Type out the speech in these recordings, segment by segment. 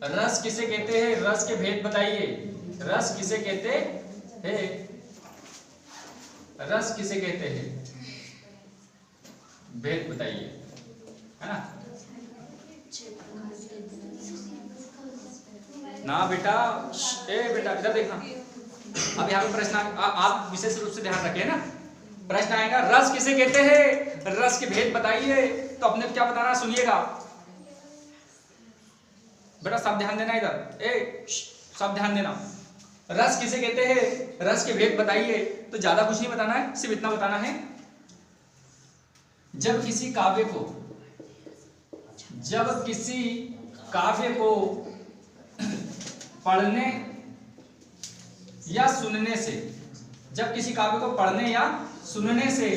रस किसे कहते हैं? रस के भेद बताइए। रस किसे कहते हैं? रस किसे कहते हैं? भेद बताइए, है ना? ना बेटा, बेटा इधर देखना। अब यहाँ पे प्रश्न आप विशेष रूप से ध्यान रखें ना। प्रश्न आएगा रस किसे कहते हैं, रस के भेद बताइए। तो अपने क्या बताना, सुनिएगा बेटा, सब ध्यान देना इधर, सब ध्यान देना। रस किसे कहते हैं, रस के भेद बताइए। तो ज्यादा कुछ नहीं बताना है, सिर्फ इतना बताना है, जब किसी काव्य को पढ़ने या सुनने से, जब किसी काव्य को पढ़ने या सुनने से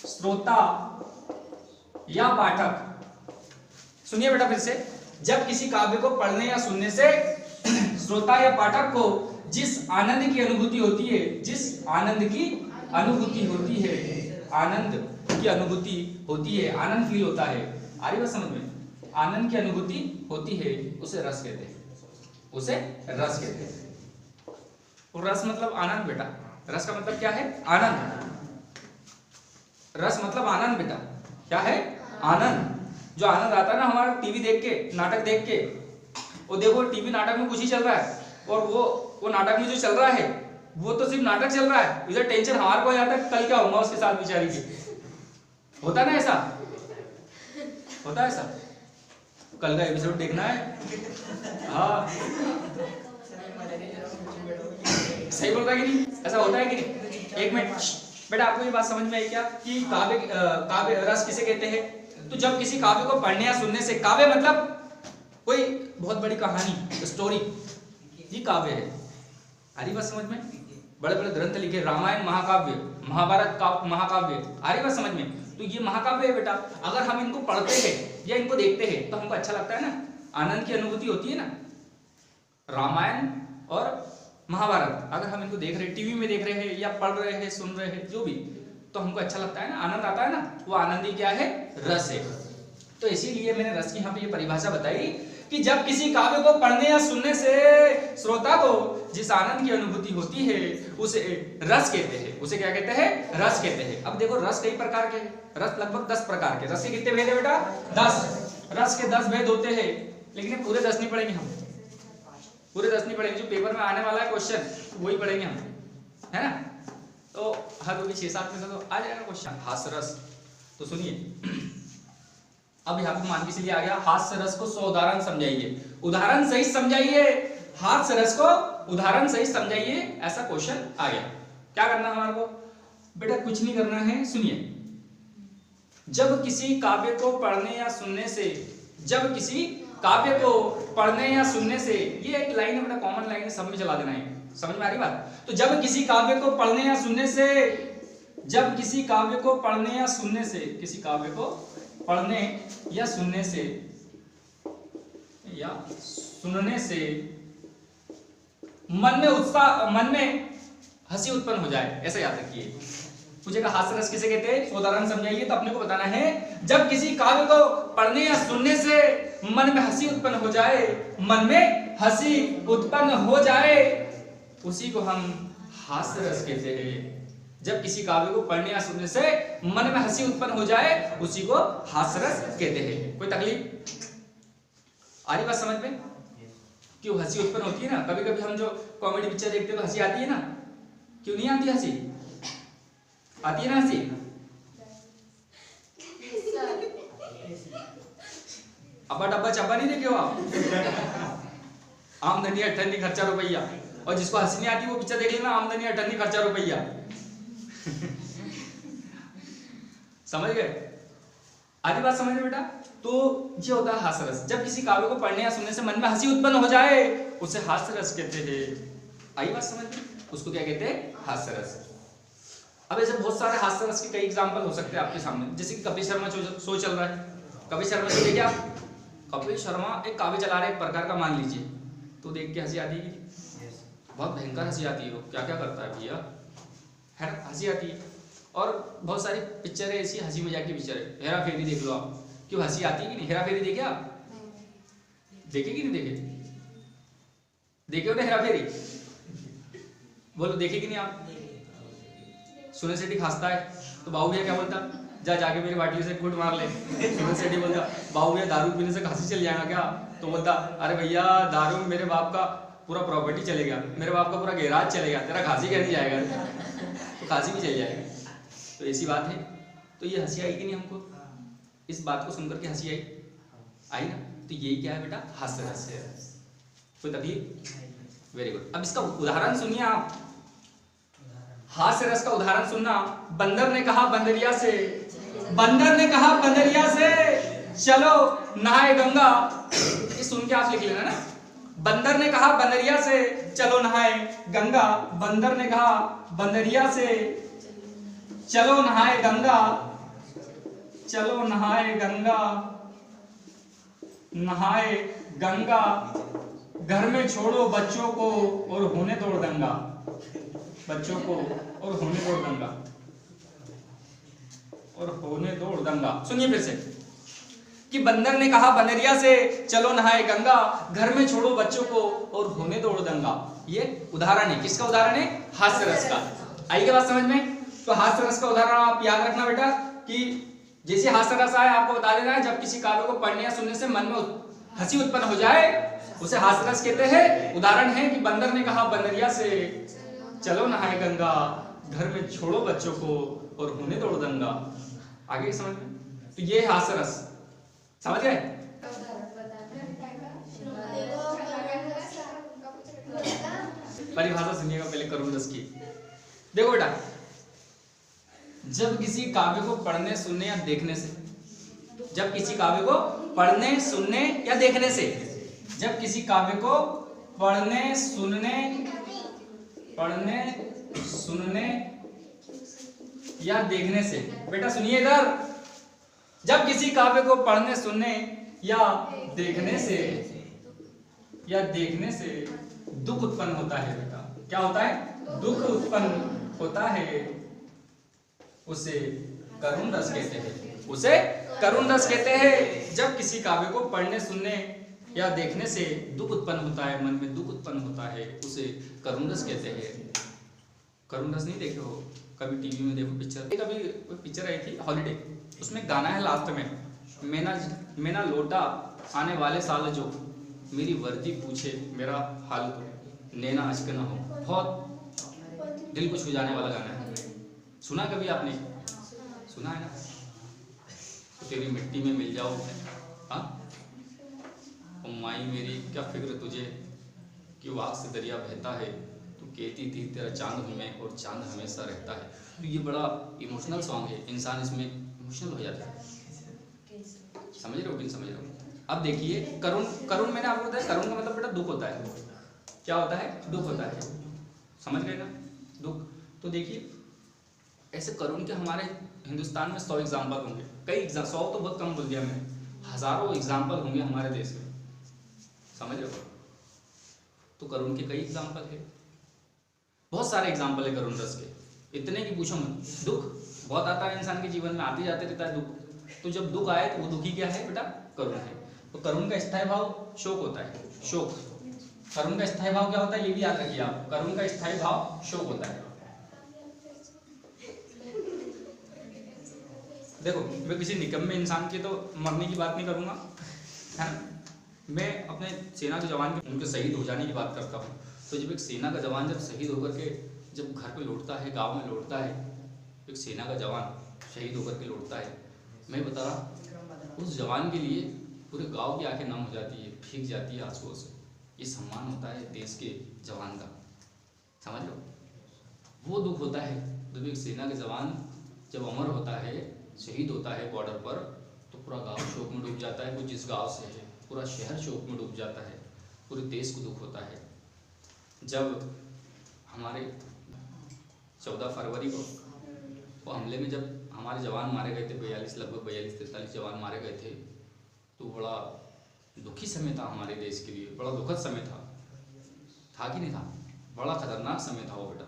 श्रोता या पाठक, सुनिए बेटा फिर से, जब किसी काव्य को पढ़ने या सुनने से श्रोता या पाठक को जिस आनंद की अनुभूति होती है, आनंद की अनुभूति होती है, आनंद फील होता है, आ रही बात समझ में? आनंद की अनुभूति होती है, उसे रस कहते हैं। और रस मतलब आनंद बेटा। रस का मतलब क्या है? आनंद। रस मतलब आनंद बेटा। क्या है? आनंद। जो आनंद आता है ना हमारा टीवी देख के, नाटक देख के, वो देखो टीवी नाटक में कुछ ही चल रहा है, और वो नाटक में जो चल रहा है वो तो सिर्फ नाटक चल रहा है, इधर टेंशन हमारे को जाता है कल क्या होगा उसके साथ बेचारी की। होता ना ऐसा? होता है ऐसा? कल का एपिसोड देखना है। हाँ सही बोल रहा है कि नहीं? ऐसा होता है कि नहीं? एक मिनट बेटा, आपको ये बात समझ में आई क्या कि काव्य रस किसे कहते हैं? तो जब किसी काव्य को पढ़ने या सुनने से, काव्य मतलब कोई बहुत बड़ी कहानी, स्टोरी, ये काव्य है। आ रही बात समझ में? बड़े बड़े ग्रंथ लिखे, रामायण महाकाव्य, महाभारत महाकाव्य, आ रही बात समझ में? तो ये महाकाव्य है बेटा। अगर हम इनको पढ़ते हैं या इनको देखते हैं तो हमको अच्छा लगता है ना, आनंद की अनुभूति होती है ना। रामायण और महाभारत अगर हम इनको देख रहे हैं, टीवी में देख रहे हैं या पढ़ रहे हैं, सुन रहे हैं, जो भी, तो हमको अच्छा लगता है ना, आनंद आता है ना। वो आनंद ही क्या है? रस है। तो इसीलिए मैंने रस की यहाँ पे ये परिभाषा बताई कि जब किसी काव्य को पढ़ने या सुनने से श्रोता को जिस आनंद की अनुभूति होती है उसे रस कहते हैं। उसे क्या कहते हैं? रस कहते हैं। अब देखो रस कई प्रकार के हैं, रस लगभग 10 प्रकार के। रस के कितने भेद है बेटा? 10। रस के 10 भेद होते हैं, लेकिन पूरे 10 नहीं पढ़ेंगे हम, पूरे 10 नहीं पढ़ेंगे। जो पेपर में आने वाला है क्वेश्चन वही पढ़ेंगे हम, है ना। तो हर कोई 6-7 में तो आ जाएगा क्वेश्चन। हास्य रस, तो सुनिए अब यहाँ पे मान के चलिए आ गया हास्य रस को 100 उदाहरण समझाइए, उदाहरण सही समझाइए, हास्य रस को उदाहरण सही समझाइए, ऐसा क्वेश्चन आ गया। क्या करना है हमारे को बेटा? कुछ नहीं करना है, सुनिए। जब किसी काव्य को पढ़ने या सुनने से, जब किसी काव्य को पढ़ने या सुनने से, ये एक लाइन है बेटा, कॉमन लाइन है, सब में चला देना है, समझ में आ रही बात? तो जब किसी काव्य को पढ़ने या सुनने से, जब किसी काव्य को पढ़ने या सुनने से, किसी काव्य को पढ़ने या सुनने से मन में हंसी उत्पन्न हो जाए, ऐसा याद रखिए। पूछेगा हास्य रस किसे कहते हैं, उदाहरण समझाइए। तो अपने को बताना है जब किसी काव्य को पढ़ने या सुनने से मन में हंसी उत्पन्न हो जाए, मन में हंसी उत्पन्न हो जाए, उसी को हम हास्य रस कहते हैं। जब किसी काव्य को पढ़ने या सुनने से मन में हंसी उत्पन्न हो जाए, उसी को हास्य रस कहते हैं। कोई तकलीफ आ रही बात समझ में? क्यों हंसी उत्पन्न होती है ना? कभी कभी हम जो कॉमेडी पिक्चर देखते हैं तो हंसी आती है ना, क्यों नहीं आती हंसी? आती है ना हंसी? अब्बा डब्बा चब्बा नहीं देखे हो आप? आमदनी अठन्नी खर्चा रुपया, और जिसको हंसी नहीं आती वो पिक्चर देख लेना, आमदनी अठन्नी खर्चा रुपया। समझ गए? आधी बात समझ में बेटा? तो ये होता है हास्य रस। जब किसी काव्य को पढ़ने या सुनने से मन में हंसी उत्पन्न हो जाए, उसे हास्य रस कहते हैं। आई बात समझ में? उसको क्या कहते हैं? हास्य रस। अब ऐसे बहुत सारे हास्य रस के कई एग्जांपल हो सकते हैं आपके सामने, जैसे कि कपिल शर्मा शो चल रहा है। कपिल शर्मा शो देखिए आप, कपिल शर्मा एक काव्य चला रहे एक प्रकार का, मान लीजिए, तो देख के हंसी आती है, बहुत भयंकर हंसी आती है। वो क्या क्या करता है भैया, है हंसी आती है। और बहुत सारी पिक्चर है ऐसी हंसी मजाक की पिक्चर है, हेरा फेरी देख लो आप, क्यों हंसी आती है कि नहीं? हेरा फेरी देखे आप? देखे कि नहीं देखे? देखे हो ना हेरा फेरी? बोलो देखे कि नहीं आप? सुनील शेट्टी खांसता है तो बाबू भैया क्या बोलता? जा जाके मेरी बाटली से घूंट मार ले। सुनील शेट्टी बोलता बाबू भैया दारू पीने से खांसी चल जाएगा क्या? तो बोलता अरे भैया दारू में मेरे बाप का पूरा प्रॉपर्टी चले गया, मेरे बाप का पूरा गैराज चले गया, तेरा खांसी कैसे जाएगा? तो खांसी भी चल जाएगा। तो ऐसी बात है। तो ये हंसी आई कि नहीं हमको? इस बात को सुनकर के हंसी आई ना? तो यही क्या है बेटा? हास्य रस। कोई तकलीफ? Very good. अब इसका उदाहरण सुनिए आप। हास्य रस का उदाहरण सुनना। बंदर ने कहा बंदरिया से, बंदर ने कहा बंदरिया से चलो नहाए गंगा। ये सुन के आप लिख लेना ना। बंदर ने कहा बंदरिया से चलो नहाए गंगा, बंदर ने कहा बंदरिया से चलो नहाए गंगा, चलो नहाए गंगा, नहाए गंगा, घर में छोड़ो बच्चों को और होने दो दंगा, बच्चों को और होने दो दंगा, और होने दो दंगा। सुनिए फिर से कि बंदर ने कहा बंदरिया से चलो नहाए गंगा, घर में छोड़ो बच्चों को और होने दो दंगा। ये उदाहरण है। किसका उदाहरण है? हास्य रस का। आई के बात समझ में? तो हास्य रस का उदाहरण आप याद रखना बेटा कि जैसे हास्य रस आए आपको बता देना है। जब किसी काव्य को पढ़ने या सुनने से मन में हंसी उत्पन्न हो जाए उसे हास्य रस कहते हैं। उदाहरण है कि बंदर ने कहा बंदरिया से चलो नहाए गंगा, घर में छोड़ो बच्चों को और होने दो दंगा। आगे समझ में? तो ये हास्य रस समझ गए? परिभाषा सुनिएगा पहले करुण रस की। देखो बेटा, जब किसी काव्य को पढ़ने सुनने या देखने से, जब किसी काव्य को पढ़ने सुनने या देखने से, जब किसी काव्य को पढ़ने सुनने या देखने से, बेटा सुनिए इधर, जब किसी काव्य को पढ़ने सुनने या देखने से दुख उत्पन्न होता है बेटा। क्या होता है? दुख उत्पन्न होता है, उसे करुण रस कहते हैं। उसे करुण रस कहते हैं। जब किसी काव्य को पढ़ने सुनने या देखने से दुख उत्पन्न होता है, मन में दुख उत्पन्न होता है, उसे करुण रस कहते हैं। करुण रस नहीं देखे हो? कभी टीवी में देखो पिक्चर, कभी कोई पिक्चर आई थी हॉलीडे, उसमें गाना है लास्ट में, मैं ना लौटा आने वाले साल जो मेरी वर्दी पूछे मेरा हाल तो नैना अश्क न हो। बहुत दिल को छू जाने वाला गाना है। सुना कभी आपने? सुना है ना? तो तेरी मिट्टी में मिल जाओ, हाँ माई मेरी क्या फिक्र तुझे, क्यों आग से दरिया बहता है, तू कहती थी तेरा चांद हूँ मैं और चांद हमेशा रहता है। तो ये बड़ा इमोशनल सॉन्ग है, इंसान इसमें इमोशनल हो जाता है। समझ रहे हो कि नहीं समझ रहे हो? अब देखिए करुण मैंने आपको बताया, करुण का मतलब बेटा दुख होता है। क्या होता है? दुख होता है। समझ गए ना? दुख। तो देखिए ऐसे करुण के हमारे हिंदुस्तान में 100 एग्जाम्पल होंगे। कई 100 तो बहुत कम बोल दिया मैंने, हजारों एग्जाम्पल होंगे हमारे देश में। समझ रहे हो? तो करुण के कई एग्जाम्पल है, बहुत सारे एग्जाम्पल है करुण रस के, इतने की पूछो मत। दुख बहुत आता है इंसान के जीवन में, आते जाते रहता है दुख। तो जब दुख आए तो वो दुखी क्या है बेटा? करुण है। तो करुण का स्थायी भाव शोक होता है। शोक। करुण का स्थायी भाव क्या होता है ये भी याद रखिए आप। करुण का स्थायी भाव शोक होता है। देखो मैं किसी निकम्मे इंसान के तो मरने की बात नहीं करूंगा, है ना? मैं अपने सेना के जवान के उनके शहीद हो जाने की बात करता हूँ। तो जब एक सेना का जवान जब शहीद होकर के जब घर पे लौटता है, गांव में लौटता है, एक सेना का जवान शहीद होकर के लौटता है, मैं बता रहा उस जवान के लिए पूरे गांव की आंखें नम हो जाती है, भीग जाती है आंसुओं से। ये सम्मान होता है देश के जवान का। समझ लो? वो दुख होता है जब एक सेना के जवान जब अमर होता है, शहीद होता है बॉर्डर पर, तो पूरा गांव शोक में डूब जाता है। वो जिस गांव से है पूरा शहर शोक में डूब जाता है, पूरे देश को दुख होता है। जब हमारे 14 फरवरी को वो हमले में जब हमारे जवान मारे गए थे, 42 लगभग 42-43 जवान मारे गए थे, तो बड़ा दुखी समय था हमारे देश के लिए, बड़ा दुखद समय था कि नहीं था? बड़ा खतरनाक समय था वो बेटा,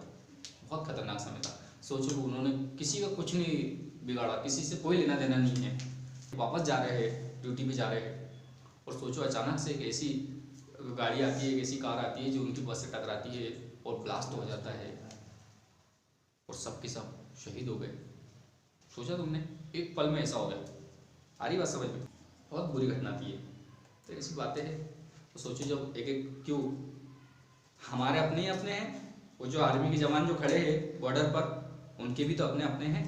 बहुत खतरनाक समय था। सोचो उन्होंने किसी का कुछ नहीं बिगाड़ा, किसी से कोई लेना देना नहीं है, वापस जा रहे हैं, ड्यूटी पे जा रहे हैं, और सोचो अचानक से एक ऐसी गाड़ी आती है, एक ऐसी कार आती है जो उनकी बस से टकराती है और ब्लास्ट हो जाता है और सब के सब शहीद हो गए। सोचा तुमने, एक पल में ऐसा हो गया। आ रही बात समझ में? बहुत बुरी घटना थी ये। तो ऐसी बातें हैं तो सोचो, जब एक एक क्यों हमारे अपने ही अपने हैं, वो जो आर्मी के जवान जो खड़े हैं बॉर्डर पर, उनके भी तो अपने अपने हैं।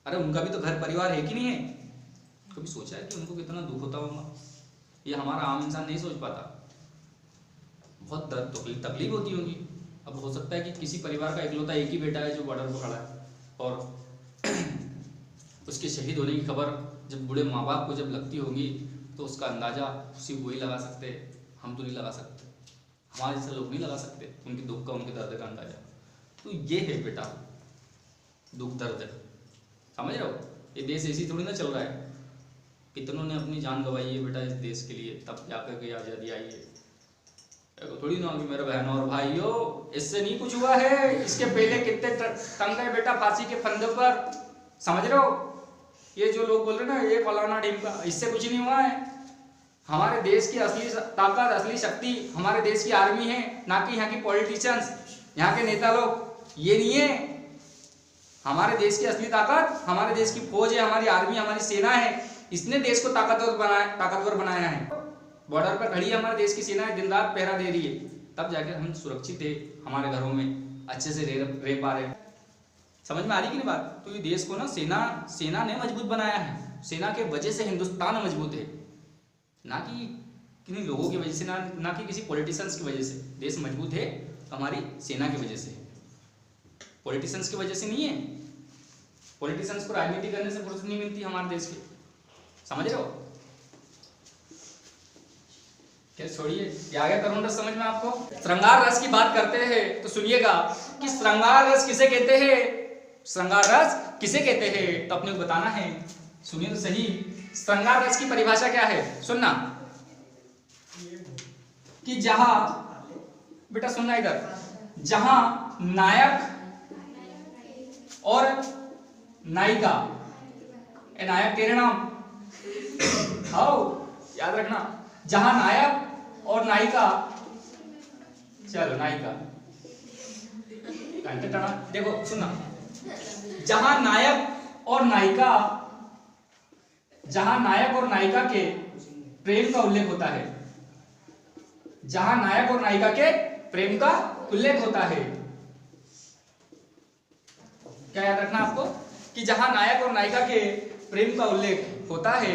अरे उनका भी तो घर परिवार है कि नहीं है? कभी सोचा है कि उनको कितना दुख होता होगा? ये हमारा आम इंसान नहीं सोच पाता। बहुत दर्द तकलीफ होती होगी। अब हो सकता है कि किसी परिवार का इकलौता एक ही बेटा है जो बॉर्डर पर खड़ा है, और उसके शहीद होने की खबर जब बूढ़े माँ बाप को जब लगती होगी तो उसका अंदाजा सिर्फ वही लगा सकते, हम तो नहीं लगा सकते, हमारे जैसे लोग नहीं लगा सकते उनके दुख का, उनके दर्द का अंदाजा। तो ये है बेटा दुख दर्द, समझ रहे हो? ये देश ऐसी थोड़ी ना चल रहा है, कितनों ने अपनी जान गंवाई है बेटा इस देश के लिए, तब जाकर के आज़ादी आई है। थोड़ी ना कि मेरे बहनों और भाइयों इससे नहीं कुछ हुआ है, इसके पहले कितने टंग गए बेटा फांसी के फंदे पर, समझ रहे हो? ये जो लोग बोल रहे ना ये फलाना ढिमका, इससे कुछ नहीं हुआ है। हमारे देश की असली ताकत, असली शक्ति हमारे देश की आर्मी है, ना कि यहाँ की पॉलिटिशियंस, यहाँ के नेता लोग। ये नहीं है हमारे देश की असली ताकत, हमारे देश की फौज है, हमारी आर्मी, हमारी सेना है। इसने देश को ताकतवर बनाया है। बॉर्डर पर खड़ी है हमारे देश की सेना, दिन रात पहरा दे रही है, तब जाके हम सुरक्षित है, हमारे घरों में अच्छे से रह पा रहे हैं। समझ में आ रही कि नहीं बात? तो ये देश को ना सेना ने मजबूत बनाया है। सेना के वजह से हिंदुस्तान मजबूत है, ना कि किन्हीं लोगों की वजह से, ना कि किसी पॉलिटिशियंस की वजह से। देश मजबूत है हमारी सेना की वजह से, पॉलिटिशियंस की वजह से नहीं है। पॉलिटिशियंस को राजनीति करने से फुर्सत नहीं मिलती हमारे देश की, समझ रहे हो? क्या छोड़िए, ये आ गया तरुण रस समझ में आपको? श्रृंगार रस की बात करते हैं तो सुनिएगा कि श्रृंगार रस किसे कहते हैं, श्रृंगार रस किसे कहते हैं, तो अपने को बताना है। सुनिए तो सही, श्रृंगार रस की परिभाषा क्या है, सुनना। कि जहां, बेटा सुनना इधर, जहां नायक और नायिका, ए नायक तेरे नाम, आओ याद रखना, जहां नायक और नायिका, चलो नायिका, देखो सुनना, जहां नायक और नायिका, जहां नायक और नायिका के प्रेम का उल्लेख होता है, जहां नायक और नायिका के प्रेम का उल्लेख होता है, क्या याद रखना आपको? कि जहां नायक और नायिका के प्रेम का उल्लेख होता है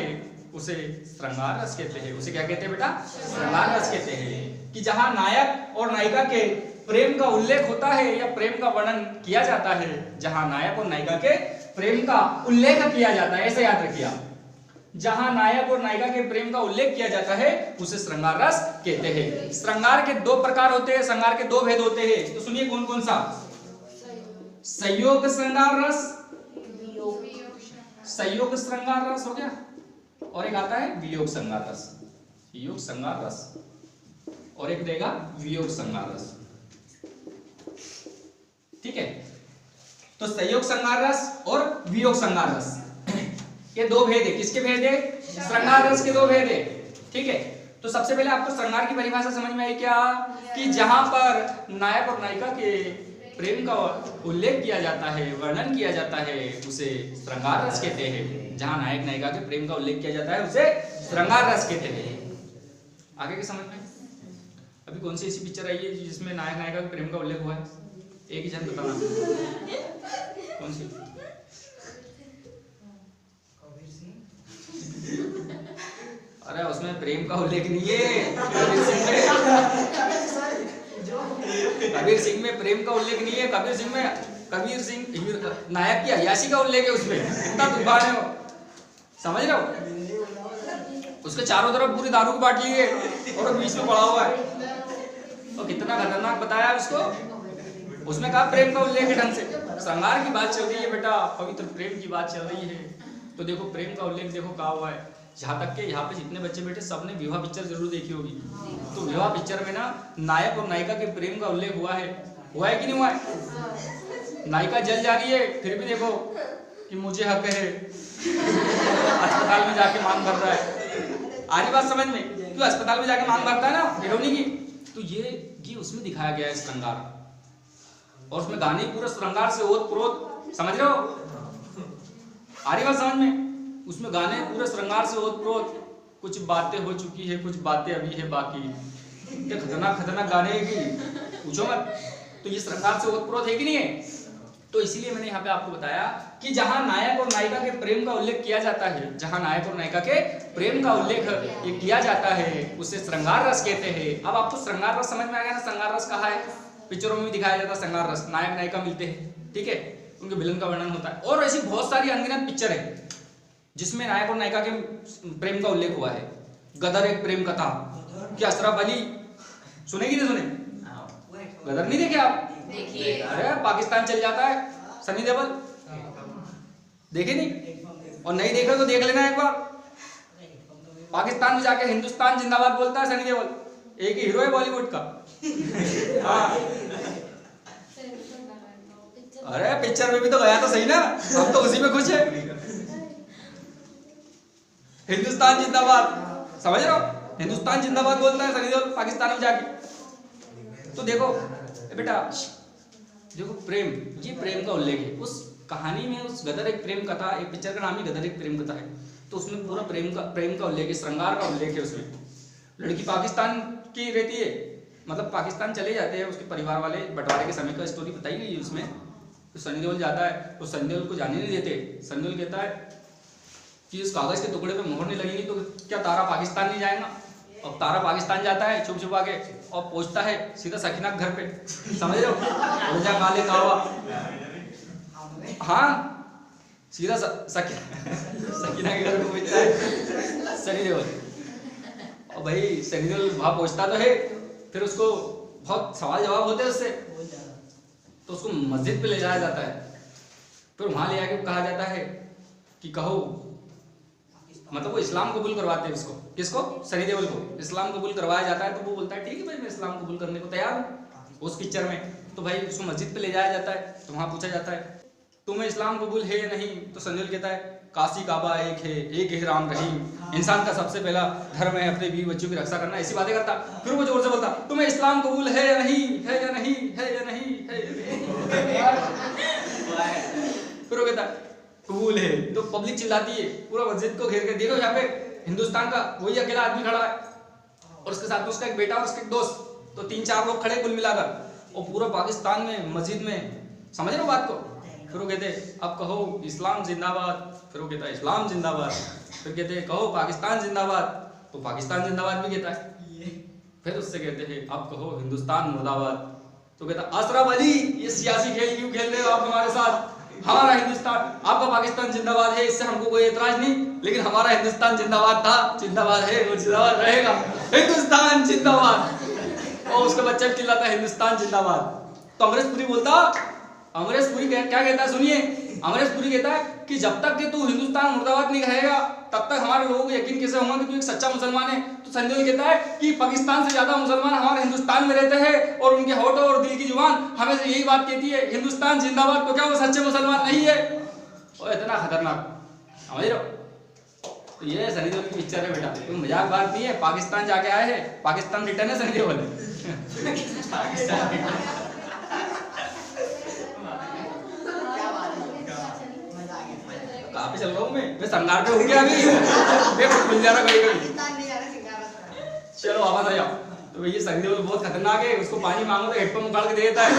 उसे श्रृंगार रस कहते हैं। उसे क्या कहते हैं बेटा? श्रृंगार रस कहते हैं। कि जहां नायक और नायिका के प्रेम का उल्लेख होता है या प्रेम का वर्णन किया जाता है, जहां नायक और नायिका के प्रेम का उल्लेख किया जाता है, ऐसे याद रखिए। जहां नायक और नायिका के प्रेम का उल्लेख किया जाता है उसे श्रृंगार रस कहते हैं। श्रृंगार के दो प्रकार होते हैं, श्रृंगार के दो भेद होते हैं, तो सुनिए कौन कौन सा? संयोग श्रृंगार रस, संयोग श्रृंगार रस हो गया, और एक आता है वियोग श्रृंगार रस, योग श्रृंगार रस, और एक देगा वियोग श्रृंगार रस। ठीक है, तो संयोग श्रृंगार रस और वियोग श्रृंगार रस, ये दो भेद है। किसके भेद है? श्रृंगार रस के दो भेद है। ठीक है, तो सबसे पहले आपको श्रृंगार की परिभाषा समझ में आई क्या? कि जहां पर नायक और नायिका के प्रेम का उल्लेख किया जाता है, वर्णन किया जाता है, उसे श्रृंगार रस कहते हैं। जहां नायक नायिका के प्रेम का उल्लेख किया जाता है उसे श्रृंगार रस कहते हैं। आगे के समझ में? अभी कौन सी ऐसी पिक्चर आई है जिसमें नायक नायिका के प्रेम का उल्लेख हुआ है? एक ही जन बताना, कौन सी? अरे उसमें प्रेम का उल्लेख नहीं है, कबीर सिंह में प्रेम का उल्लेख नहीं है। कबीर सिंह नायक की अय्याशी का उल्लेख है उसमें, कितना तूफान है वो, समझ रहे हो? उसके चारों तरफ पूरी दारू की बाटली है और बीच में पड़ा हुआ है, तो कितना खतरनाक बताया उसको। उसमें कहा प्रेम का उल्लेख है ढंग से। श्रृंगार की बात चल रही है बेटा, पवित्र प्रेम की बात चल रही है, तो देखो प्रेम का उल्लेख देखो कहा हुआ है। जहाँ तक के यहाँ पे जितने बच्चे बैठे सबने विवाह पिक्चर जरूर देखी होगी, तो विवाह पिक्चर में ना नायक और नायिका के प्रेम का उल्लेख हुआ है कि नहीं हुआ है? नायिका जल जा रही है, फिर भी देखो कि मुझे हक है, अस्पताल में जाके मांग भर रहा है। आ रही बात समझ में? क्यों अस्पताल में जाके मांग भरता है ना हीरोनी की, तो ये उसमें दिखाया गया है श्रृंगार। और उसमें गाने पूरा श्रृंगार से ओत प्रोत, समझ रहे हो? आ रही बात समझ में? उसमें गाने पूरे श्रृंगार से ओत प्रोत, कुछ बातें हो चुकी है, कुछ बातें अभी है बाकी, खतरनाक खतरनाक गाने हैं कि पूछो मत। तो ये श्रृंगार से ओत प्रोत है कि नहीं है? तो इसीलिए मैंने यहाँ पे आपको बताया कि जहां नायक और नायिका के प्रेम का उल्लेख किया जाता है, जहां नायक और नायिका के प्रेम का उल्लेख ये किया जाता है, उसे श्रृंगार रस कहते हैं। अब आपको श्रृंगार रस समझ में आ गया ना? श्रृंगार रस कहा है, पिक्चरों में भी दिखाया जाता है श्रृंगार रस। नायक नायिका मिलते हैं, ठीक है, उनके विलन का वर्णन होता है। और ऐसी बहुत सारी अनगिनत पिक्चर है जिसमें नायक और नायिका के प्रेम का उल्लेख हुआ है। गदर एक प्रेम कथा, कि अशरफ अली सुने कि नहीं सुने? गदर नहीं देखे आप? देखिए। अरे पाकिस्तान चल जाता है सनी देओल, देखे नहीं? और नहीं देखा तो देख लेना एक बार। पाकिस्तान में जाके हिंदुस्तान जिंदाबाद बोलता है सनी देओल, एक ही हीरो है बॉलीवुड का। हाँ। अरे पिक्चर में भी तो गया तो सही ना, हम तो उसी में खुश है। हिंदुस्तान जिंदाबाद, समझ रहे हो? हिंदुस्तान जिंदाबाद बोलता है सनी देओल पाकिस्तान में जाके। तो देखो बेटा, देखो प्रेम, ये प्रेम का उल्लेख है उस कहानी में। उस गदर एक प्रेम कथा, एक पिक्चर का नाम ही गदर एक प्रेम कथा है, तो उसमें पूरा प्रेम का उल्लेख है, श्रृंगार का उल्लेख है उसमें। लड़की पाकिस्तान की रहती है, मतलब पाकिस्तान चले जाते हैं, उसके परिवार वाले बंटवारे के समय का स्टोरी बताई गई है उसमें। तो सनी देओल जाता है, तो सनी देओल को जाने नहीं देते। सनी देओल कहता है कि इस कागज के टुकड़े पे मोहर नहीं लगेगी तो क्या तारा पाकिस्तान नहीं जाएगा? अब तारा पाकिस्तान जाता है छुप छुपा के और पहुंचता है सीधा सकीना के घर पे, समझ रहे हो? रोजा काले कावा, हाँ सीधा सकीना के घर पे पहुंचता है सनी देओल। और भाई सनी देओल वहां पहुंचता तो है, फिर उसको बहुत सवाल जवाब होते हैं उससे, तो उसको मस्जिद पे ले जाया जाता है। फिर वहां ले आके कहा जाता है कि कहो, मतलब वो इस्लाम कबूल करवाते हैं उसको। किसको? सनी देओल को इस्लाम कबूल करवाया जाता है। तो वो बोलता है ठीक है भाई, मैं इस्लाम कबूल करने को तैयार हूँ उस पिक्चर में। तो भाई उसको मस्जिद पे ले जाया जाता है, तो वहां पूछा जाता है तुम्हें इस्लाम कबूल है या नहीं? तो सनी देओल कहता है काशी काबा एक है, एक ही राम रहीम, इंसान का सबसे पहला धर्म है अपने बीवी बच्चों की रक्षा करना, ऐसी बातें करता। फिर वो जोर से बोलता तुम्हें इस्लाम कबूल है या नहीं, है या नहीं, है या नहीं, है या नहीं। फिर वो कहता कबूल है। तो पब्लिक चिल्लाती है, पूरा मस्जिद को घेर के, देखो यहाँ पे हिंदुस्तान का वही अकेला आदमी खड़ा है और उसके साथ में उसका एक बेटा और उसके एक दोस्त, तो 3-4 लोग खड़े कुल मिलाकर, और पूरा पाकिस्तान में मस्जिद में, समझ रहे हो बात को? फिर वो कहते अब कहो इस्लाम जिंदाबाद, फिर वो कहता है इस्लाम जिंदाबाद। फिर कहते कहो पाकिस्तान जिंदाबाद, तो पाकिस्तान जिंदाबाद भी कहता है। फिर उससे कहते हैं अब कहो हिंदुस्तान मुर्दाबाद, तो कहता अशरफ अली ये सियासी खेल क्यों खेल रहे हो आप हमारे साथ? हमारा हिंदुस्तान, आपका पाकिस्तान जिंदाबाद है, इससे हमको कोई एतराज नहीं, लेकिन हमारा हिंदुस्तान जिंदाबाद था, जिंदाबाद है, वो जिंदाबाद रहेगा, हिंदुस्तान जिंदाबाद। और उसका बच्चा भी चिल्लाता है हिंदुस्तान जिंदाबाद। तो अमरीश पुरी बोलता, अमरीश पुरी क्या कहता है सुनिए, अमरीश पुरी कहता है कि जब तक कि तू हिंदुस्तान मुर्दाबाद नहीं कहेगा तब तक हमारे लोगों को यकीन कैसे होगा कि तू एक सच्चा मुसलमान है। तो सनी देओल कहता है कि पाकिस्तान से ज्यादा मुसलमान हमारे हिंदुस्तान में रहते हैं और उनके होठों और दिल की जुबान हमें से यही बात कहती है हिंदुस्तान जिंदाबाद, तो क्या वो सच्चे मुसलमान नहीं है? और इतना खतरनाक, समझ रहे हो? तो ये सनी देओल की पिक्चर है बेटा, कोई मजाक बात नहीं है। पाकिस्तान जाके आए हैं, पाकिस्तान रिटर्न है सनी देओल। कहाँ पे चल रहा हूँ मैं श्रृंगार पे हूँ क्या अभी? मैं खुल जा रहा कभी। चलो वापस आ जाओ। तो ये सनी देओल बहुत खतरनाक है, उसको पानी मांगो तो हेडपंप उखाड़ के दे देता है।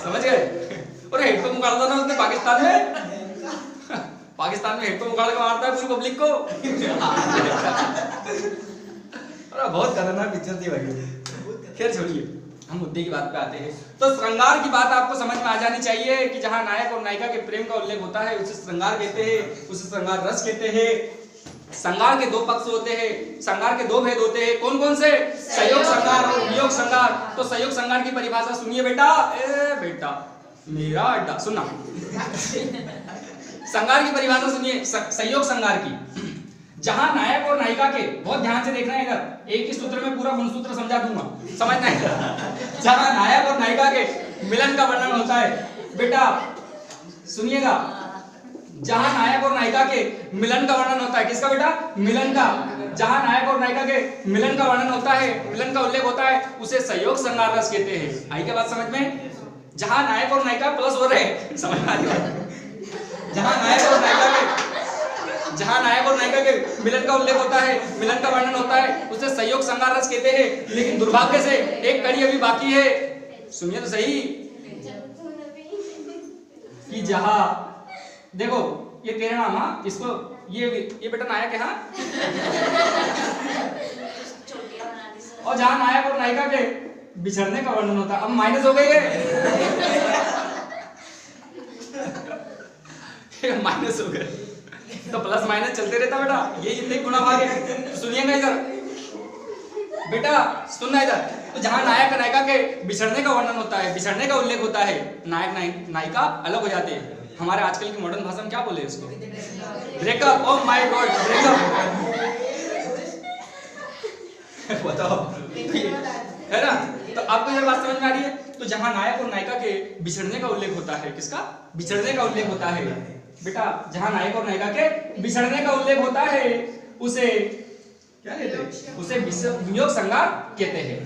समझ गए? और हेडपंप उखाड़ता ना उसने पाकिस्तान में, पाकिस्तान में हेडपंप उखाड़ के मारता है पूरी पब्लिक को। अरे बहुत खतरनाक पिक्चर थी भाई। खैर छोड़िए, हम मुद्दे की बात पे आते हैं। तो श्रृंगार की बात आपको समझ में आ जानी चाहिए कि जहां नायक और नायिका के प्रेम का उल्लेख होता है उसे श्रृंगार कहते हैं, उसे श्रृंगार रस कहते हैं। श्रृंगार के 2 पक्ष होते हैं, श्रृंगार के 2 भेद होते हैं। कौन कौन से? संयोग श्रृंगार और वियोग श्रृंगार। तो संयोग श्रृंगार की परिभाषा सुनिए बेटा, ए बेटा मेरा अड्डा सुनना। श्रृंगार की परिभाषा सुनिए, संयोग श्रृंगार की, जहां नायक और नायिका के, बहुत ध्यान से देखना है इधर, एक ही सूत्र में पूरा गुणसूत्र समझा दूंगा, समझना है। जहां नायक और नायिका के मिलन का वर्णन होता है बेटा सुनिएगा, जहां नायक और नायिका के मिलन का वर्णन होता है, किसका बेटा? मिलन का। जहां नायक और नायिका के मिलन का वर्णन होता है, मिलन का उल्लेख होता है, उसे संयोग श्रृंगार रस कहते हैं। आई क्या बात समझ में? जहां नायक और नायिका प्लस हो रहे, समझ में आ रही है? जहां नायक और नायिका के मिलन का उल्लेख होता है, मिलन का वर्णन होता है, उसे संयोग श्रृंगार रस कहते हैं। लेकिन दुर्भाग्य से एक कड़ी अभी बाकी है, सुनिए तो सही, कि जहां देखो ये तेरा नाम, हाँ इसको ये बेटा नायक है, हाँ और जहां नायक और नायिका के बिछड़ने का वर्णन होता है, अब माइनस हो गई है माइनस हो गए तो प्लस माइनस चलते रहता बेटा, ये जितने गुना भाग है। सुनिएगा इधर बेटा, सुनना इधर। तो जहां नायक नायिका के बिछड़ने का वर्णन होता है, बिछड़ने का उल्लेख होता है, नायक नायिका अलग हो जाते हैं। हमारे आजकल की मॉडर्न भाषा में क्या बोले इसको? Breakup. Oh my God, breakup. बताओ है ना? तो आपको ये बात समझ में आ रही है? तो जहां नायक और नायिका के बिछड़ने का उल्लेख होता है, किसका? बिछड़ने का उल्लेख होता है बेटा, जहां नायक और नायिका के बिछड़ने का उल्लेख होता है, उसे क्या कहते हैं? उसे वियोग श्रृंगार कहते हैं।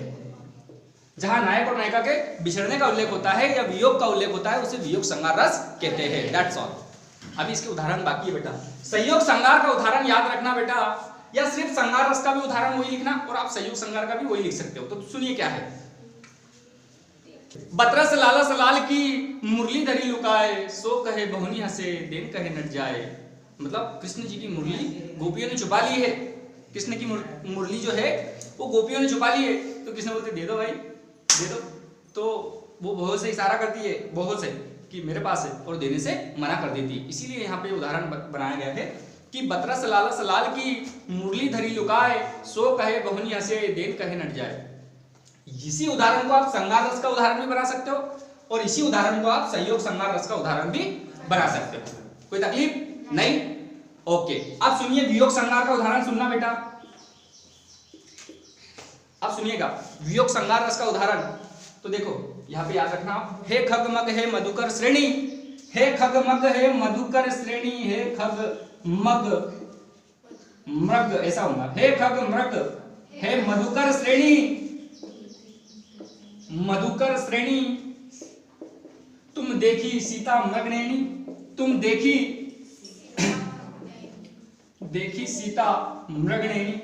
जहां नायक और नायिका के बिछड़ने का उल्लेख होता है या वियोग का उल्लेख होता है, उसे वियोग श्रृंगार रस कहते हैं। That's all. अभी इसके उदाहरण बाकी है बेटा। संयोग श्रृंगार का उदाहरण याद रखना बेटा, या सिर्फ श्रृंगार रस का भी उदाहरण वही लिखना, और आप संयोग श्रृंगार का भी वही लिख सकते हो। तो सुनिए क्या है। बतरस लालस लाल की मुरली धरी लुकाए, सो कहे बहुनी हंसे देन कहे नट जाए। मतलब कृष्ण जी की मुरली गोपियों ने छुपा ली है। कृष्ण की मुरली जो है वो गोपियों ने छुपा ली है। तो कृष्ण बोलते दे दो भाई, दे दो। तो वो बहुत से इशारा करती है, बहुत से कि मेरे पास है, और देने से मना कर देती है। इसीलिए यहाँ पे उदाहरण बनाया गया है कि बतरस लालस लाल की मुरली धरी लुकाए, सो कहे बहुनी हंसे देन कहे नट जाए। इसी उदाहरण को आप श्रृंगार रस का उदाहरण भी बना सकते हो, और इसी उदाहरण को आप संयोग श्रृंगार रस का उदाहरण भी बना सकते हो। कोई तकलीफ नहीं? ओके। अब सुनिए वियोग श्रृंगार का उदाहरण सुनना बेटा। अब सुनिएगा वियोग श्रृंगार रस का उदाहरण। तो देखो यहाँ पे याद रखना, हे खग मग हे मधुकर श्रेणी, हे खग मग हे मधुकर श्रेणी, हे खग मग मृग, ऐसा होगा, हे खग मृग हे मधुकर श्रेणी, मधुकर श्रेणी, तुम देखी सीता मृगनयनी, तुम देखी सीता मृगनयनी।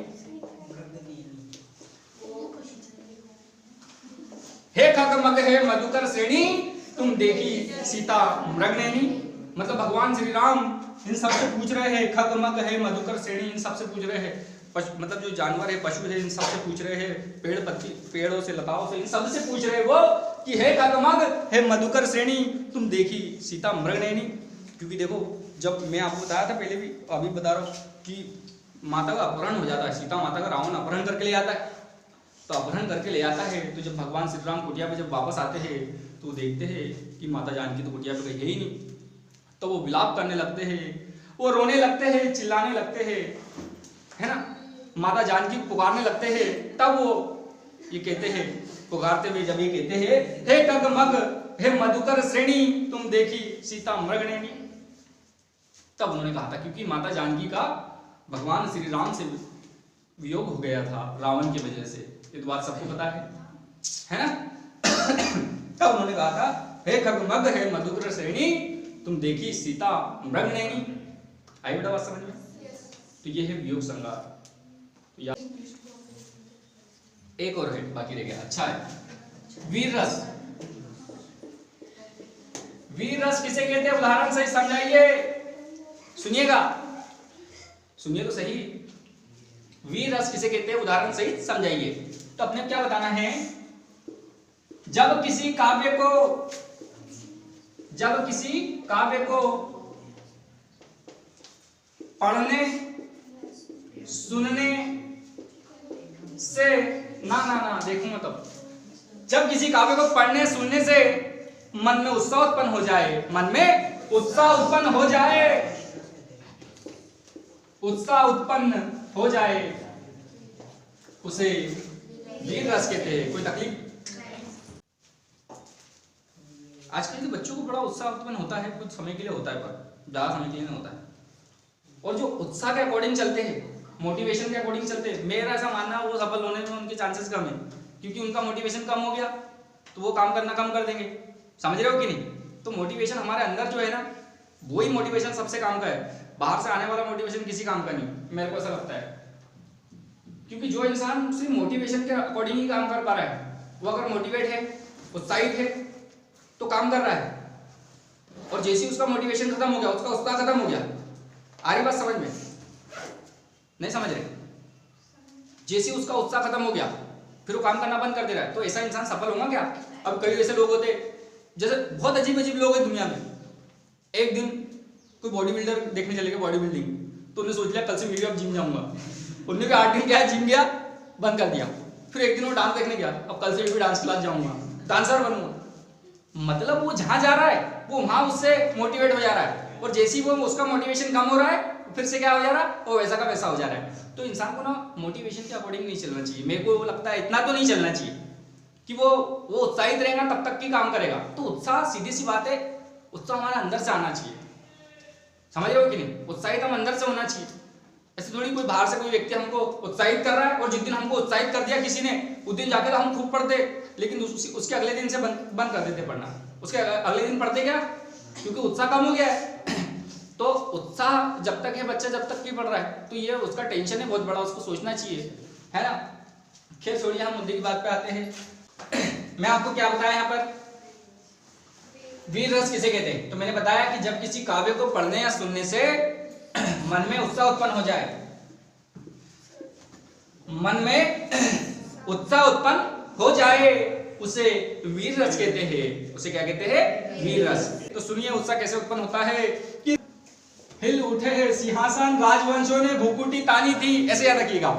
हे खग मग हे मधुकर श्रेणी, तुम देखी सीता मृगनयनी। मतलब भगवान श्री राम इन सबसे पूछ रहे हैं, खग मग हे मधुकर श्रेणी, इन सबसे पूछ रहे हैं, मतलब जो जानवर है, पशु है, इन सबसे पूछ रहे हैं, पेड़ पत्ती, पेड़ों से, लताओं से, इन सबसे पूछ रहे हैं वो कि हे खग मग हे मधुकर श्रेणी, तुम देखी सीता मृगनयनी। क्योंकि देखो, जब मैं आपको बताया था पहले भी, अभी बता रहा हूँ कि माता का अपहरण हो जाता है, सीता माता का रावण अपहरण करके ले आता है। तो अपहरण करके ले आता है, तो जब भगवान श्री राम कुटिया पे जब वापस आते हैं, तो देखते हैं कि माता जानकी तो कुटिया पे कहीं है ही नहीं। तो वो विलाप करने लगते हैं, वो रोने लगते हैं, चिल्लाने लगते हैं, है ना, माता जानकी पुकारने लगते हैं। तब वो ये कहते हैं, पुकारते हुए जब ये कहते हैं, हे खग मग हे मधुकर श्रेणी, तुम देखी सीता मृगनयनी। तब उन्होंने कहा था, क्योंकि माता जानकी का भगवान श्री राम से वियोग हो गया था रावण की वजह से, ये तो बात सबको पता है ना। तब उन्होंने कहा था, हे खग मग हे मधुकर श्रेणी, तुम देखी सीता मृगनयनी। आई बेटा बात समझ में? तो ये है वियोग श्रृंगार। तो एक और है बाकी रह गया, अच्छा है। वीर रस। वीर रस किसे कहते हैं? उदाहरण सही समझाइए, सुनिएगा, सुनिए तो सही। वीर रस किसे कहते हैं? उदाहरण सही समझाइए। तो अपने क्या बताना है, जब किसी काव्य को पढ़ने सुनने से ना देखूंगा, तब जब किसी काव्य को पढ़ने सुनने से मन में उत्साह उत्पन्न हो जाए, मन में उत्साह उत्पन्न हो जाए, उत्साह उत्पन्न हो जाए, उसे वीर रस कहते हैं। कोई तकलीफ? आजकल के बच्चों को बड़ा उत्साह उत्पन्न होता है, कुछ समय के लिए होता है पर ज़्यादा समय के लिए नहीं होता है। और जो उत्साह के अकॉर्डिंग चलते हैं, मोटिवेशन के अकॉर्डिंग चलते हैं, मेरा ऐसा मानना है वो सफल होने में उनके चांसेस कम है, क्योंकि उनका मोटिवेशन कम हो गया तो वो काम करना कम कर देंगे। समझ रहे हो कि नहीं? तो मोटिवेशन हमारे अंदर जो है ना, वही मोटिवेशन सबसे काम का है। बाहर से आने वाला मोटिवेशन किसी काम का नहीं, मेरे को ऐसा लगता है। क्योंकि जो इंसान सिर्फ मोटिवेशन के अकॉर्डिंग ही काम कर पा रहा है, वो अगर मोटिवेट है, उत्साहित है तो काम कर रहा है। और जैसे उसका मोटिवेशन खत्म हो गया, उसका उत्साह खत्म हो गया, आ रही बात समझ में? नहीं समझ रहे? जैसे उसका उत्साह खत्म हो गया फिर वो काम करना बंद कर दे रहा है, तो ऐसा इंसान सफल होगा क्या? अब कई ऐसे लोग होते, जैसे बहुत अजीब अजीब लोग हैं दुनिया में। एक दिन कोई बॉडी बिल्डर देखने चले गए, बॉडी बिल्डिंग, तो उन्होंने सोच लिया कल से वीडियो अब जिम जाऊंगा। उन्होंने भी 8 दिन क्या जिम गया, बंद कर दिया। फिर एक दिन वो डांस देखने गया, अब कल से भी डांस क्लास जाऊंगा, डांसर बनूंगा। मतलब वो जहां जा रहा है वो वहां उससे मोटिवेट हो जा रहा है, और जैसे ही वो उसका मोटिवेशन कम हो रहा है फिर से क्या हो जा रहा है, वो वैसा का वैसा हो जा रहा है। तो इंसान को ना मोटिवेशन के अकॉर्डिंग नहीं चलना चाहिए। मेरे को लगता है इतना तो नहीं चलना चाहिए कि वो उत्साहित रहेगा तब तक ही काम करेगा। तो उत्साह, सीधी सी बात है, उत्साह हमारे अंदर से आना चाहिए। समझ रहे हो कि नहीं? उत्साहित हम अंदर से होना चाहिए। ऐसे थोड़ी कोई बाहर से कोई व्यक्ति हमको उत्साहित कर रहा है और जिस दिन हमको उत्साहित कर दिया किसी ने, उस दिन जाकर हम खूब पढ़ते, लेकिन उसके अगले दिन से बंद कर देते पढ़ना। उसके अगले दिन पढ़ते क्या, क्योंकि उत्साह कम हो गया है। तो उत्साह जब तक है, बच्चा जब तक भी पढ़ रहा है तो ये उसका टेंशन है बहुत बड़ा, उसको सोचना चाहिए, है ना। खैर छोड़िए, हम मुद्दे की बात पे आते हैं। मैं आपको क्या बताया यहाँ पर, वीर रस किसे कहते हैं? तो मैंने बताया कि जब किसी काव्य को पढ़ने या सुनने से मन में उत्साह उत्पन्न हो जाए, मन में उत्साह उत्पन्न हो जाए, उसे वीर रस कहते हैं। उसे क्या कहते हैं? वीर रस। तो सुनिए उत्साह कैसे उत्पन्न होता है कि हिल उठे सिंहासन राजवंशों ने भूकुटी तानी थी, ऐसे याद रखिएगा।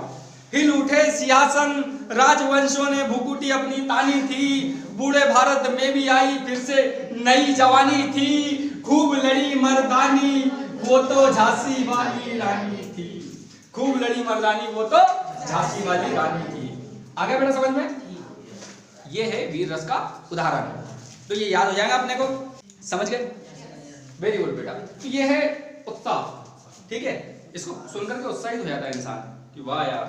हिल उठे सिंहासन राजवंशों ने भूकुटी अपनी तानी थी, बूढ़े भारत में भी आई फिर से नई जवानी थी, खूब लड़ी मर्दानी वो तो झांसी वाली रानी थी, खूब लड़ी मर्दानी वो तो झांसी वाली रानी थी। आगे बेटा समझ में? ये है वीर रस का उदाहरण। तो ये याद हो जाएगा अपने को, समझ गए? वेरी गुड बेटा। तो ये है उत्साह, ठीक है। इसको सुनकर के उत्साहित हो जाता है इंसान कि वाह यार